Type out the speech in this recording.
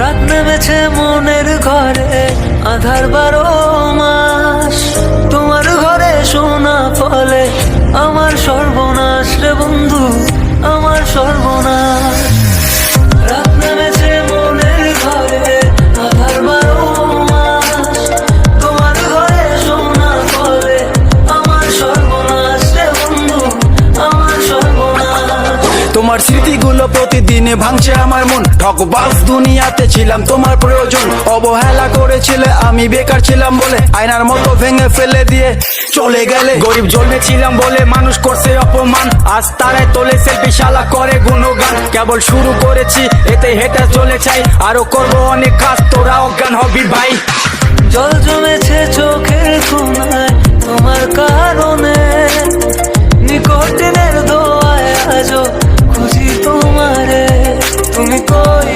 রাত নেমেছে মনের ঘরে, আধার 12 মাস। তোমার ঘরে সোনা ফলে আমার সর্বনাশ রে বন্ধু, আমার সর্বনাশ। রাত নেমেছে মনের ঘরে, আধার 12 মাস। তোমার ঘরে সোনা ফলে আমার সর্বনাশ রে বন্ধু, আমার সর্বনাশ। তোমার স্মৃতিগুলো প্রতিদিনে ভাঙছে আমার মন। ঠকবাজ দুনিয়াতে ছিলাম তোমার প্রয়োজন, অবহেলা করেছিলে আমি বেকার ছিলাম বলে, আয়নার মতো ভেঙে ফেলে দিয়ে চলে গেলে। গরিব জন্মেছিলাম বলে মানুষ করছে অপমান, আজ তারাই তোলে সেলফি, শালা করে গুণগান। কেবল শুরু করেছি এতে হেঁটে চলে চাই, আরো করবো অনেক কাজ, তোরা অজ্ঞান হবি ভাই। জল জমেছে চোখের কোণায় তোমার কারণে, নিকটের দোয়ায় আজও খুঁজি তোমারে, তুমি কই